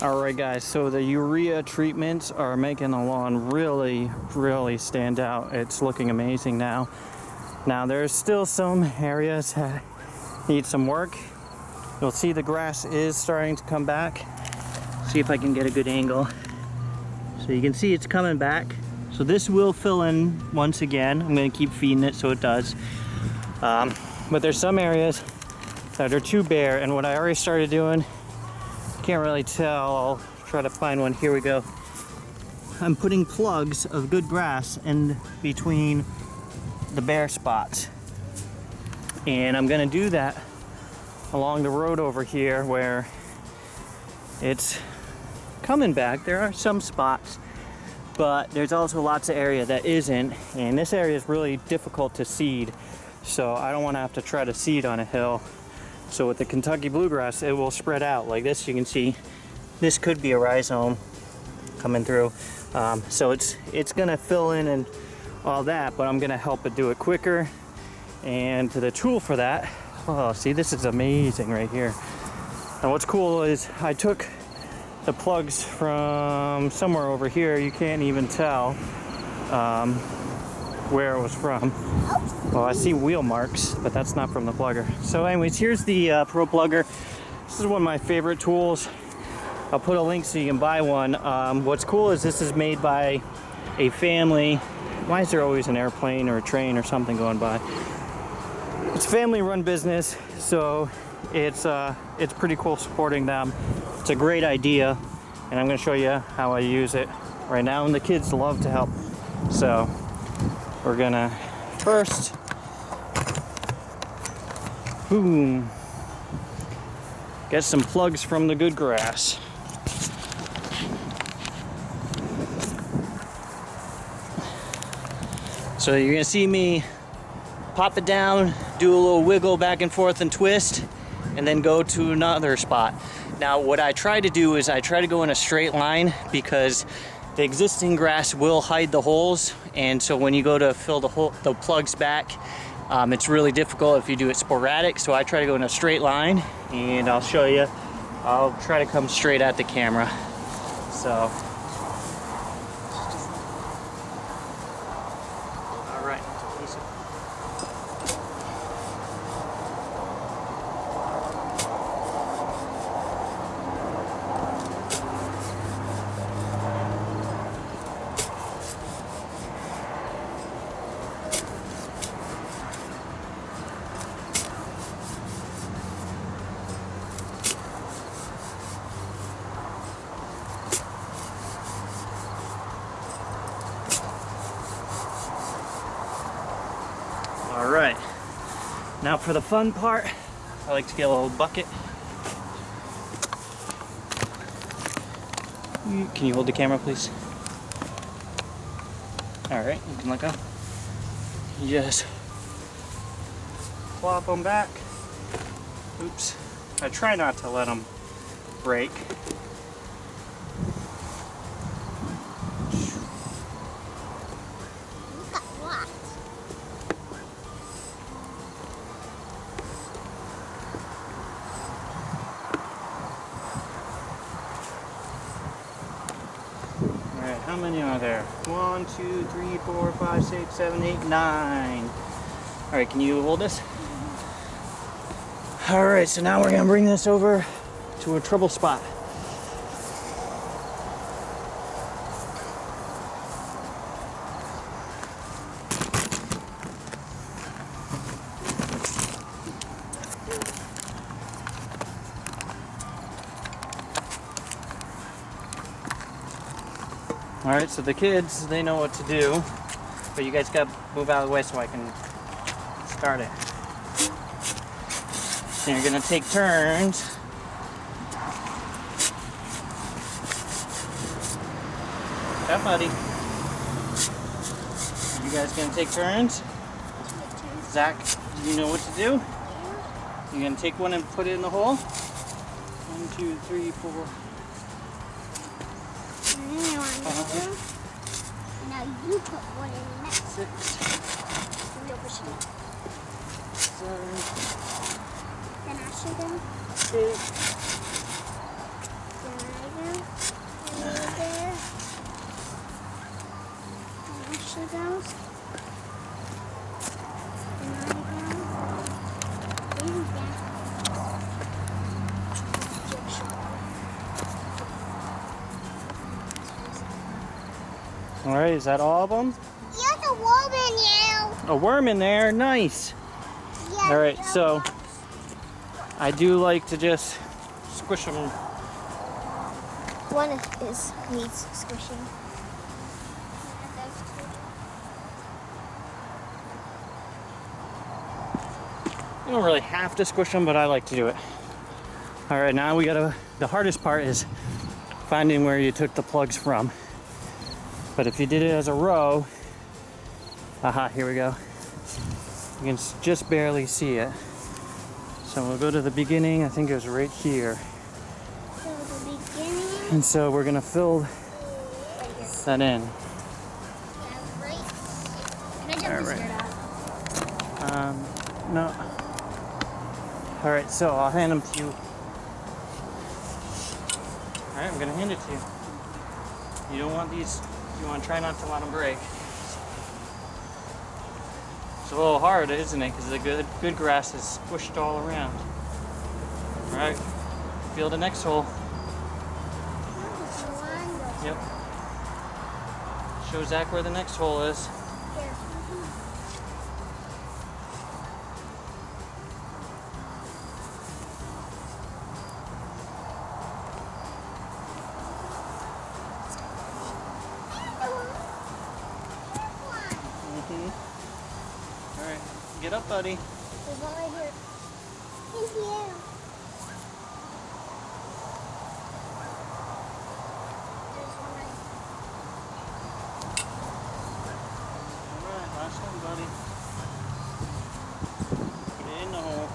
Alright guys, so the urea treatments are making the lawn really stand out. It's looking amazing now. Now there's still some areas that need some work. You'll see the grass is starting to come back. See if I can get a good angle. So you can see it's coming back. So this will fill in once again. I'm going to keep feeding it so it does. But there's some areas that are too bare, and what I already started doing, can't really tell, I'll try to find one. Here we go. I'm putting plugs of good grass in between the bare spots, and I'm gonna do that along the road over here where it's coming back. There are some spots, but there's also lots of area that isn't, and this area is really difficult to seed, so I don't want to have to try to seed on a hill. So with the Kentucky bluegrass, it will spread out like this. You can see this could be a rhizome coming through. So it's gonna fill in and all that, but I'm gonna help it do it quicker. And the tool for that, oh, see, this is amazing right here. And what's cool is I took the plugs from somewhere over here. You can't even tell where it was from. Well, I see wheel marks, but that's not from the plugger. So anyways, here's the ProPlugger. This is one of my favorite tools. I'll put a link so you can buy one. What's cool is this is made by a family. Why is there always an airplane or a train or something going by? It's a family-run business, so it's pretty cool supporting them. It's a great idea, and I'm going to show you how I use it right now, and the kids love to help. So we're gonna first, boom, get some plugs from the good grass. So you're gonna see me pop it down, do a little wiggle back and forth and twist, and then go to another spot. Now what I try to do is I try to go in a straight line, because the existing grass will hide the holes, and so when you go to fill the plugs back, it's really difficult if you do it sporadic. So I try to go in a straight line, and I'll show you. I'll try to come straight at the camera. So, all right. All right, now for the fun part, I like to get a little bucket. Can you hold the camera, please? All right, you can let go. You just plop them back. Oops, I try not to let them break. How many are there? 1, 2, 3, 4, 5, 6, 7, 8, 9. All right, can you hold this? All right, so now we're gonna bring this over to a trouble spot. All right, so the kids, they know what to do, but you guys gotta move out of the way so I can start it. And you're gonna take turns. Yeah, buddy. You guys gonna take turns? Zach, do you know what to do? You're gonna take one and put it in the hole? 1, 2, 3, 4. Now you put one in next. 6. You're pushing it. 7. Then I should go. 8. Then I go. All right, is that all of them? There's a worm in you. A worm in there, nice. Yeah, All right, so I do like to just squish them. one needs squishing. You don't really have to squish them, but I like to do it. All right, now the hardest part is finding where you took the plugs from. But if you did it as a row, aha, here we go. You can just barely see it. So we'll go to the beginning. I think it was right here. So the beginning. And so we're gonna fill that in. Right. Can I jump this skirt out? No. All right, so I'll hand them to you. All right, I'm gonna hand it to you. You don't want these, you wanna try not to let them break. It's a little hard, isn't it? Because the good grass is squished all around. All right, feel the next hole. Yep. Show Zach where the next hole is. All right, get up, buddy. There's one right here. Thank you. There's one right All right, last one, buddy. Get it in the hole.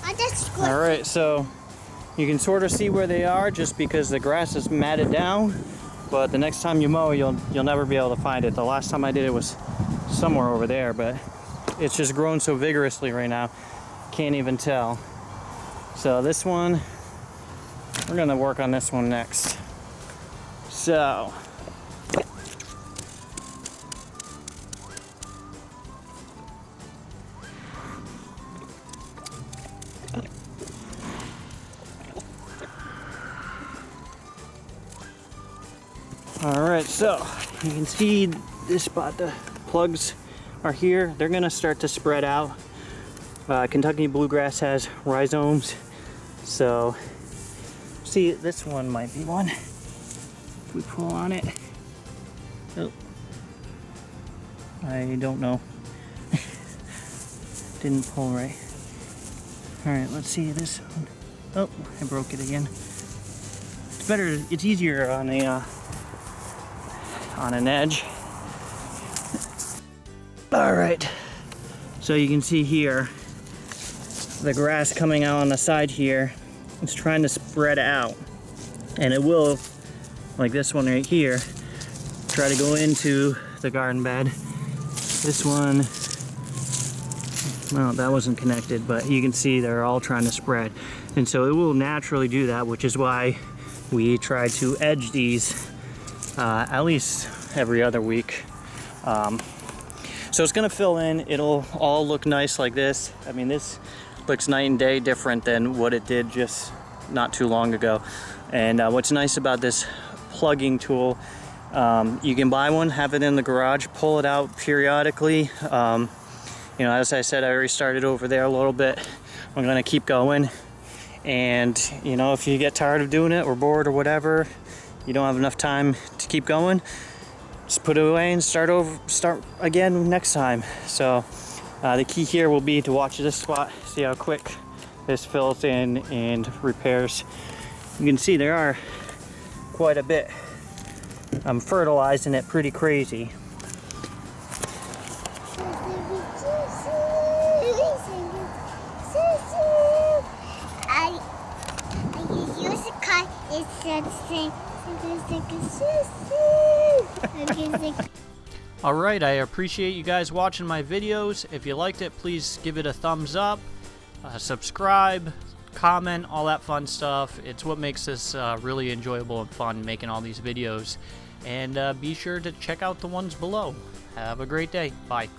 I just squished. All right, so you can sort of see where they are just because the grass is matted down. But the next time you mow, you'll never be able to find it. The last time I did it was somewhere over there, but it's just grown so vigorously right now, can't even tell. So this one, we're gonna work on this one next. So. All right, so you can see this spot, the plugs are here. They're gonna start to spread out. Kentucky bluegrass has rhizomes. So, see, this one might be one. If we pull on it. Oh, I don't know. Didn't pull right. All right, let's see this one. Oh, I broke it again. It's better, it's easier on an edge. All right, so you can see here the grass coming out on the side here. It's trying to spread out, and it will, like this one right here, try to go into the garden bed. This one, well, that wasn't connected, but you can see they're all trying to spread, and so it will naturally do that, which is why we try to edge these at least every other week. So it's gonna fill in, it'll all look nice like this. I mean, this looks night and day different than what it did just not too long ago. And what's nice about this plugging tool, you can buy one, have it in the garage, pull it out periodically. You know, as I said, I already started over there a little bit. I'm gonna keep going. And you know, if you get tired of doing it or bored or whatever, you don't have enough time to keep going, just put it away and start again next time. So the key here will be to watch this spot, see how quick this fills in and repairs. You can see there are quite a bit. I'm fertilizing it pretty crazy. All right, I appreciate you guys watching my videos. If you liked it, please give it a thumbs up, subscribe, comment, all that fun stuff. It's what makes this really enjoyable and fun, making all these videos. And be sure to check out the ones below. Have a great day. Bye.